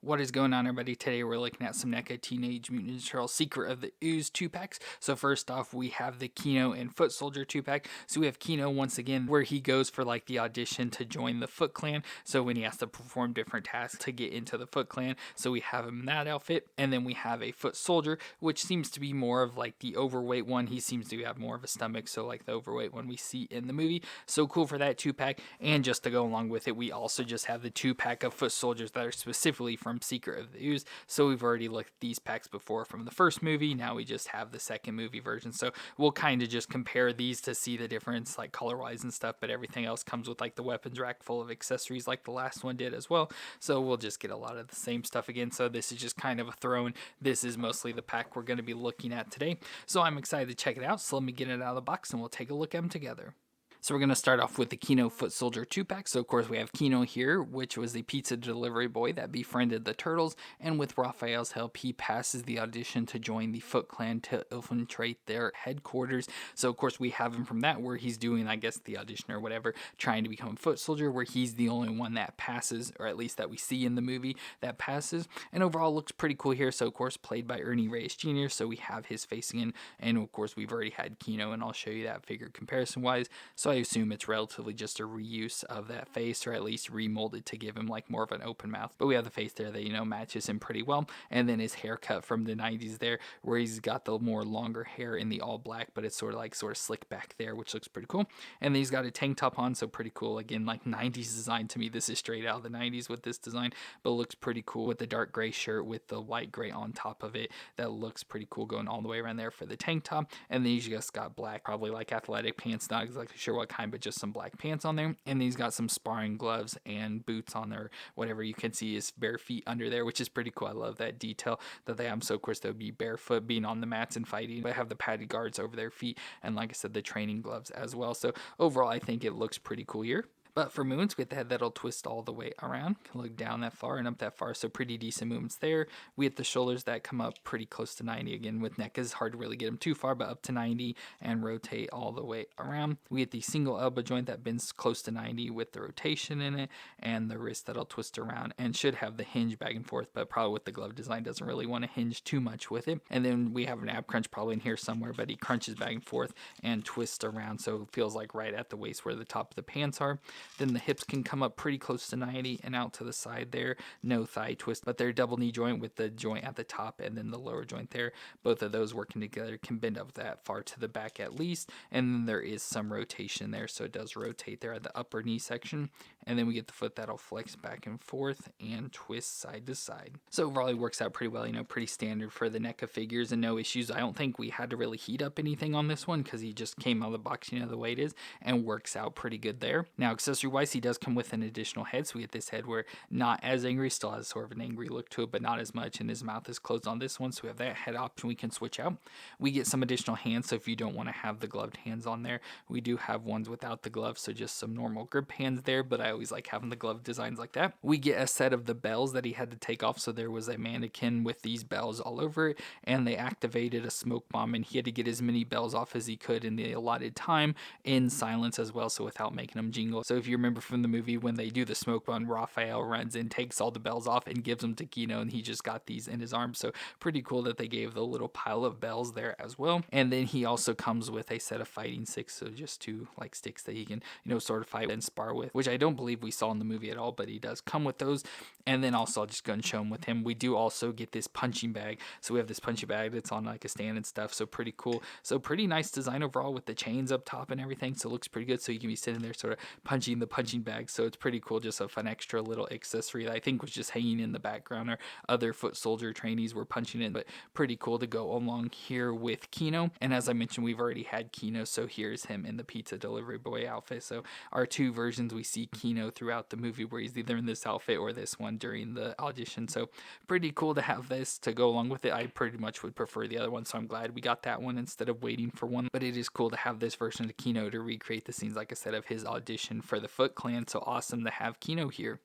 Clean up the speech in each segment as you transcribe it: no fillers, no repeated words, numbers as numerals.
What is going on, everybody? Today we're looking at some NECA Teenage Mutant Ninja Turtles Secret of the Ooze 2-packs. So first off, we have the Keno and Foot Soldier 2-pack. So we have Keno once again, where he goes for like the audition to join the Foot Clan. So when he has to perform different tasks to get into the Foot Clan. So we have him in that outfit. And then we have a Foot Soldier, which seems to be more of like the overweight one. He seems to have more of a stomach, so like the overweight one we see in the movie. So cool for that 2-pack. And just to go along with it, we also just have the 2-pack of Foot Soldiers that are specifically from Secret of the Ooze. So we've already looked at these packs before from the first movie. Now we just have the second movie version. So we'll kind of just compare these to see the difference, like color wise and stuff. But everything else comes with like the weapons rack full of accessories, like the last one did as well. So we'll just get a lot of the same stuff again. So this is just kind of a throw in. This is mostly the pack we're going to be looking at today. So I'm excited to check it out. So let me get it out of the box and we'll take a look at them together. So we're going to start off with the Keno Foot Soldier 2-pack. So of course we have Keno here, which was the pizza delivery boy that befriended the Turtles, and with Raphael's help he passes the audition to join the Foot Clan to infiltrate their headquarters. So of course we have him from that where he's doing, I guess, the audition or whatever, trying to become a Foot Soldier, where he's the only one that passes, or at least that we see in the movie that passes. And overall looks pretty cool here. So of course played by Ernie Reyes Jr., so we have his face again, and of course we've already had Keno, and I'll show you that figure comparison wise. So I assume it's relatively just a reuse of that face, or at least remolded to give him like more of an open mouth. But we have the face there that, you know, matches him pretty well. And then his haircut from the 90s there, where he's got the more longer hair in the all black, but it's sort of slick back there, which looks pretty cool. And then he's got a tank top on, so pretty cool. Again, like 90s design to me. This is straight out of the 90s with this design, but looks pretty cool with the dark gray shirt with the white gray on top of it. That looks pretty cool going all the way around there for the tank top. And then he's just got black, probably like athletic pants, not exactly sure what kind, but just some black pants on there. And then he's got some sparring gloves and boots on there, whatever. You can see his bare feet under there, which is pretty cool. I love that detail that they have. So of course they'll be barefoot being on the mats and fighting, but have the padded guards over their feet, and like I said, the training gloves as well. So overall I think it looks pretty cool here. But for movements, we have the head that'll twist all the way around, can look down that far and up that far, so pretty decent movements there. We have the shoulders that come up pretty close to 90. Again, with NECA, it's hard to really get them too far, but up to 90 and rotate all the way around. We have the single elbow joint that bends close to 90 with the rotation in it, and the wrist that'll twist around and should have the hinge back and forth, but probably with the glove design doesn't really want to hinge too much with it. And then we have an ab crunch probably in here somewhere, but he crunches back and forth and twists around, so it feels like right at the waist where the top of the pants are. Then the hips can come up pretty close to 90 and out to the side there. No thigh twist, but they're double knee joint with the joint at the top and then the lower joint there. Both of those working together can bend up that far to the back at least. And then there is some rotation there, so it does rotate there at the upper knee section. And then we get the foot that'll flex back and forth and twist side to side. So overall it works out pretty well, you know, pretty standard for the NECA figures and no issues. I don't think we had to really heat up anything on this one because he just came out of the box, you know, the way it is, and works out pretty good there. Now accessory wise, he does come with an additional head, so we get this head where not as angry, still has sort of an angry look to it, but not as much, and his mouth is closed on this one, so we have that head option we can switch out. We get some additional hands, so if you don't want to have the gloved hands on there, we do have ones without the gloves, so just some normal grip hands there, but I always like having the glove designs like that. We get a set of the bells that he had to take off, so there was a mannequin with these bells all over it, and they activated a smoke bomb, and he had to get as many bells off as he could in the allotted time in silence as well, so without making them jingle. So if you remember from the movie when they do the smoke bomb, Raphael runs in, takes all the bells off and gives them to Keno, and he just got these in his arm. So pretty cool that they gave the little pile of bells there as well. And then he also comes with a set of fighting sticks, so just two like sticks that he can, you know, sort of fight and spar with, which I don't believe we saw in the movie at all, but he does come with those. And then also I'll just go and show him with him. We do also get this punching bag, so we have this punching bag that's on like a stand and stuff, so pretty cool. So pretty nice design overall with the chains up top and everything, so it looks pretty good. So you can be sitting there sort of punching the punching bag, so it's pretty cool. Just a fun extra little accessory that I think was just hanging in the background, or other Foot Soldier trainees were punching it, but pretty cool to go along here with Keno. And as I mentioned, we've already had Keno, so here's him in the pizza delivery boy outfit. So our two versions, we see Keno throughout the movie where he's either in this outfit or this one during the audition, so pretty cool to have this to go along with it. I pretty much would prefer the other one, so I'm glad we got that one instead of waiting for one, but it is cool to have this version of Keno to recreate the scenes, like I said, of his audition for the Foot Clan. So awesome to have Keno here.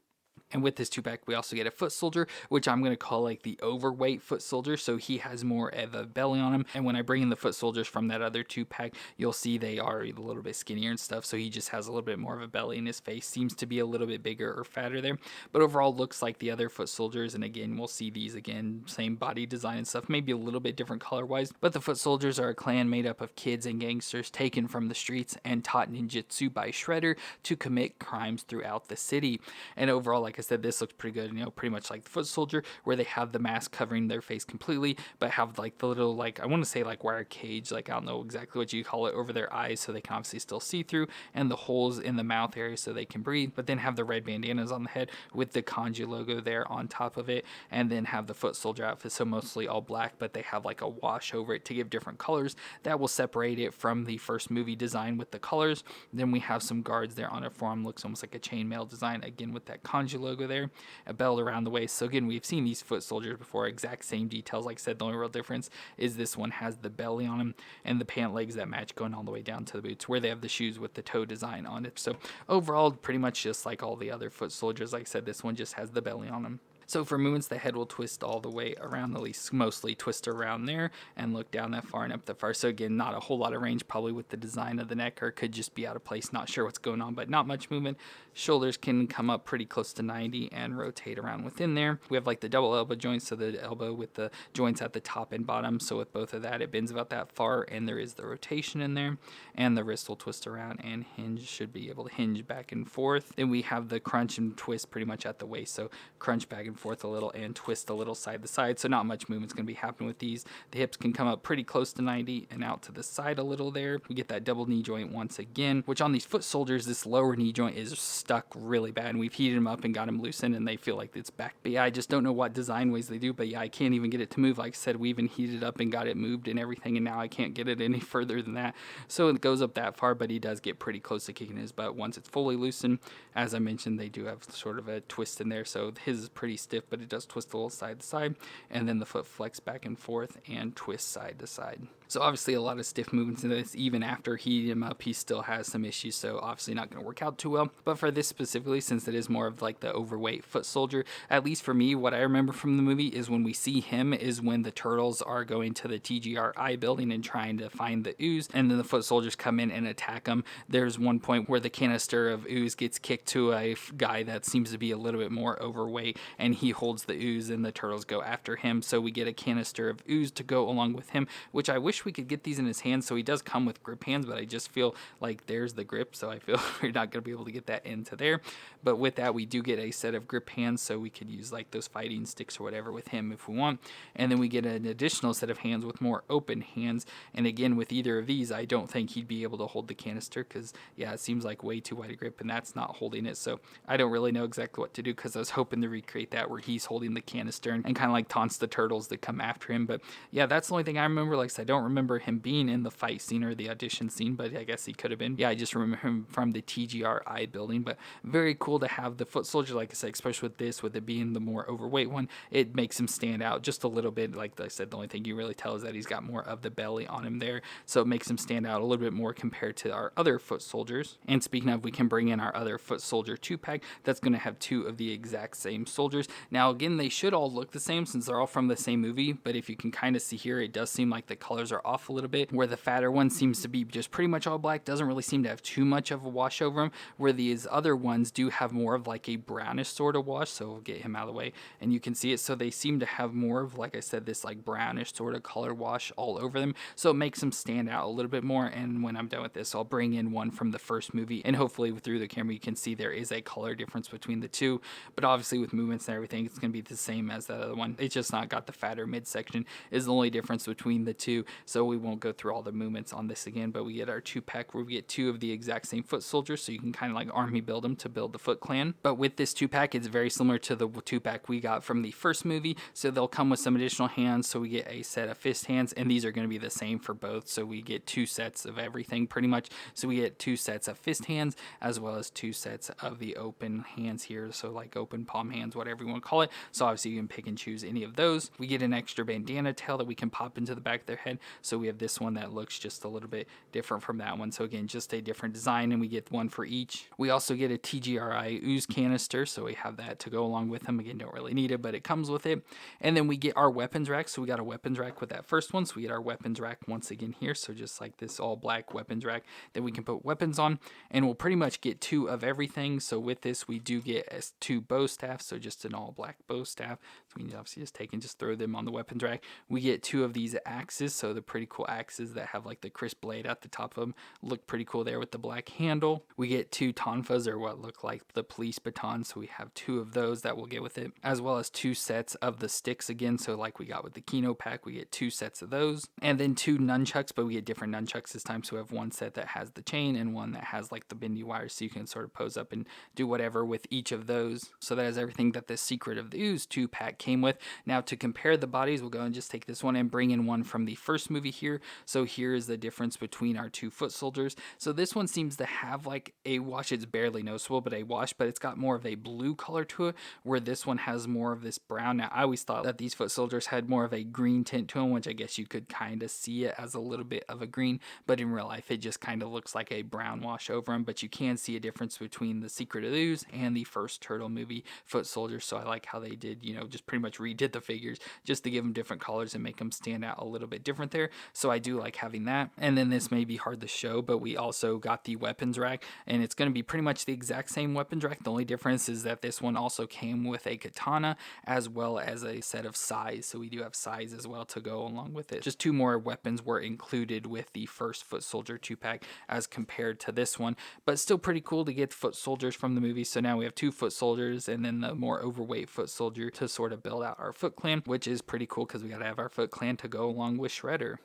And with this 2-pack, we also get a foot soldier, which I'm going to call like the overweight foot soldier. So he has more of a belly on him. And when I bring in the foot soldiers from that other 2-pack, you'll see they are a little bit skinnier and stuff. So he just has a little bit more of a belly, and his face seems to be a little bit bigger or fatter there. But overall, looks like the other foot soldiers. And again, we'll see these again, same body design and stuff, maybe a little bit different color wise. But the foot soldiers are a clan made up of kids and gangsters taken from the streets and taught ninjutsu by Shredder to commit crimes throughout the city. And overall, like I said, this looks pretty good, pretty much like the foot soldier, where they have the mask covering their face completely, but have like the little, like, I want to say like wire cage, like I don't know exactly what you call it, over their eyes so they can obviously still see through, and the holes in the mouth area so they can breathe, but then have the red bandanas on the head with the kanji logo there on top of it, and then have the foot soldier outfit, so mostly all black, but they have like a wash over it to give different colors that will separate it from the first movie design with the colors. Then we have some guards there on a forearm, looks almost like a chainmail design, again with that kanji logo there, a belt around the waist. So again, we've seen these foot soldiers before, exact same details. Like I said, the only real difference is this one has the belly on them and the pant legs that match going all the way down to the boots, where they have the shoes with the toe design on it. So overall, pretty much just like all the other foot soldiers. Like I said, this one just has the belly on them. So for movements, the head will twist all the way around, at least mostly twist around there and look down that far and up that far. So again, not a whole lot of range probably with the design of the neck, or could just be out of place, not sure what's going on, but not much movement. Shoulders can come up pretty close to 90 and rotate around within there. We have like the double elbow joints, so the elbow with the joints at the top and bottom. So with both of that, it bends about that far, and there is the rotation in there. And the wrist will twist around and hinge, should be able to hinge back and forth. Then we have the crunch and twist pretty much at the waist. So crunch back and forth a little and twist a little side to side, so not much movement's going to be happening with these. The hips can come up pretty close to 90 and out to the side a little there. We get that double knee joint once again, which on these foot soldiers, this lower knee joint is stuck really bad, and we've heated them up and got them loosened, and they feel like it's back. But yeah, I just don't know what design ways they do, but yeah, I can't even get it to move. Like I said, we even heated up and got it moved and everything, and now I can't get it any further than that. So it goes up that far, but he does get pretty close to kicking his butt once it's fully loosened. As I mentioned, they do have sort of a twist in there, so his is pretty stiff, but it does twist a little side to side, and then the foot flex back and forth and twist side to side. So obviously a lot of stiff movements in this. Even after heating him up, he still has some issues, so obviously not going to work out too well. But for this specifically, since it is more of like the overweight foot soldier, at least for me, what I remember from the movie is when we see him is when the turtles are going to the TGRI building and trying to find the ooze, and then the foot soldiers come in and attack him. There's one point where the canister of ooze gets kicked to a guy that seems to be a little bit more overweight, and he holds the ooze and the turtles go after him. So we get a canister of ooze to go along with him, which I wish we could get these in his hands. So he does come with grip hands, but I just feel like there's the grip, so I feel we're not going to be able to get that into there. But with that, we do get a set of grip hands, so we could use like those fighting sticks or whatever with him if we want. And then we get an additional set of hands with more open hands. And again, with either of these, I don't think he'd be able to hold the canister, because yeah, it seems like way too wide a grip, and that's not holding it. So I don't really know exactly what to do, because I was hoping to recreate that where he's holding the canister and kind of like taunts the turtles that come after him. But yeah, that's the only thing I remember. Like I said, I don't remember him being in the fight scene or the audition scene, but I guess he could have been. Yeah, I just remember him from the TGRI building. But very cool to have the foot soldier, like I said, especially with this, with it being the more overweight one, it makes him stand out just a little bit. Like I said, the only thing you really tell is that he's got more of the belly on him there, so it makes him stand out a little bit more compared to our other foot soldiers. And speaking of, we can bring in our other foot soldier 2-pack that's going to have two of the exact same soldiers. Now again, they should all look the same since they're all from the same movie, but if you can kind of see here, it does seem like the colors are off a little bit, where the fatter one seems to be just pretty much all black, doesn't really seem to have too much of a wash over him, where these other ones do have more of like a brownish sort of wash. So we'll get him out of the way and you can see it. So they seem to have more of, like I said, this like brownish sort of color wash all over them, so it makes them stand out a little bit more. And when I'm done with this, I'll bring in one from the first movie, and hopefully through the camera you can see there is a color difference between the two, but obviously with movements and everything, it's going to be the same as that other one. It's just not got the fatter midsection is the only difference between the two, so we won't go through all the movements on this again. But we get our 2-pack where we get two of the exact same foot soldiers, so you can kind of like army build them to build the Foot Clan. But with this 2-pack, it's very similar to the 2-pack we got from the first movie, so they'll come with some additional hands. So we get a set of fist hands, and these are going to be the same for both, so we get two sets of everything pretty much. So we get two sets of fist hands as well as two sets of the open hands here, so like open palm hands, whatever you want to call it. So obviously you can pick and choose any of those. We get an extra bandana tail that we can pop into the back of their head, So we have this one that looks just a little bit different from that one. So again, just a different design, and we get one for each. We also get a TGRI Ooze canister, so we have that to go along with them. Again, don't really need it, but it comes with it. And then we get our weapons rack. So we got a weapons rack with that first one. So we get our weapons rack once again here. So just like this all black weapons rack that we can put weapons on, and we'll pretty much get 2 of everything. So with this, we do get 2 bow staffs, so just an all black bow staff. So we can obviously just take and just throw them on the weapons rack. We get 2 of these axes, so the pretty cool axes that have like the crisp blade at the top of them, look pretty cool there with the black handle. We get 2 tonfas, or what look like the police batons, so we have 2 of those that we'll get with it, as well as 2 sets of the sticks again. So like we got with the Kino pack, we get 2 sets of those, and then 2 nunchucks, but we get different nunchucks this time. So we have one set that has the chain and one that has like the bendy wires, so you can sort of pose up and do whatever with each of those. So that is everything that the Secret of the Ooze 2-pack came with. Now to compare the bodies, we'll go and just take this one and bring in one from the first movie here. So here is the difference between our 2 foot soldiers. So this one seems to have like a wash. It's barely noticeable, but a wash, but it's got more of a blue color to it, where this one has more of this brown. Now I always thought that these foot soldiers had more of a green tint to them, which I guess you could kind of see it as a little bit of a green, but in real life it just kind of looks like a brown wash over them. But you can see a difference between the Secret of the Ooze and the first Turtle movie foot soldiers. So I like how they did, just pretty much redid the figures just to give them different colors and make them stand out a little bit different there. So I do like having that. And then this may be hard to show, but we also got the weapons rack, and it's going to be pretty much the exact same weapons rack. The only difference is that this one also came with a katana as well as a set of sais. So we do have sais as well to go along with it. Just 2 more weapons were included with the first foot soldier 2-pack as compared to this one, but still pretty cool to get foot soldiers from the movie. So now we have 2 foot soldiers and then the more overweight foot soldier to sort of build out our Foot Clan, which is pretty cool because we got to have our Foot Clan to go along with Shredder.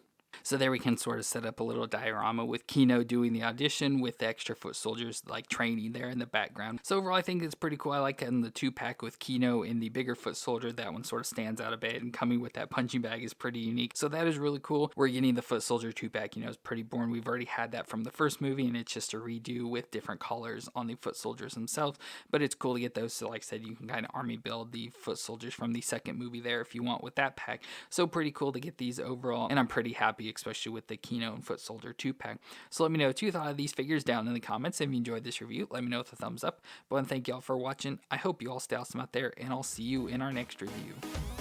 So there we can sort of set up a little diorama with Keno doing the audition with the extra foot soldiers like training there in the background. So overall I think it's pretty cool. I like having the 2-pack with Keno in the bigger foot soldier. That one sort of stands out a bit, and coming with that punching bag is pretty unique. So that is really cool. We're getting the foot soldier 2-pack, it's pretty boring. We've already had that from the first movie, and it's just a redo with different colors on the foot soldiers themselves. But it's cool to get those. So like I said, you can kind of army build the foot soldiers from the second movie there if you want with that pack. So pretty cool to get these overall, and I'm pretty happy, especially with the Keno and Foot Soldier 2-pack. So let me know what you thought of these figures down in the comments. If you enjoyed this review, let me know with a thumbs up. But I want to thank y'all for watching. I hope you all stay awesome out there, and I'll see you in our next review.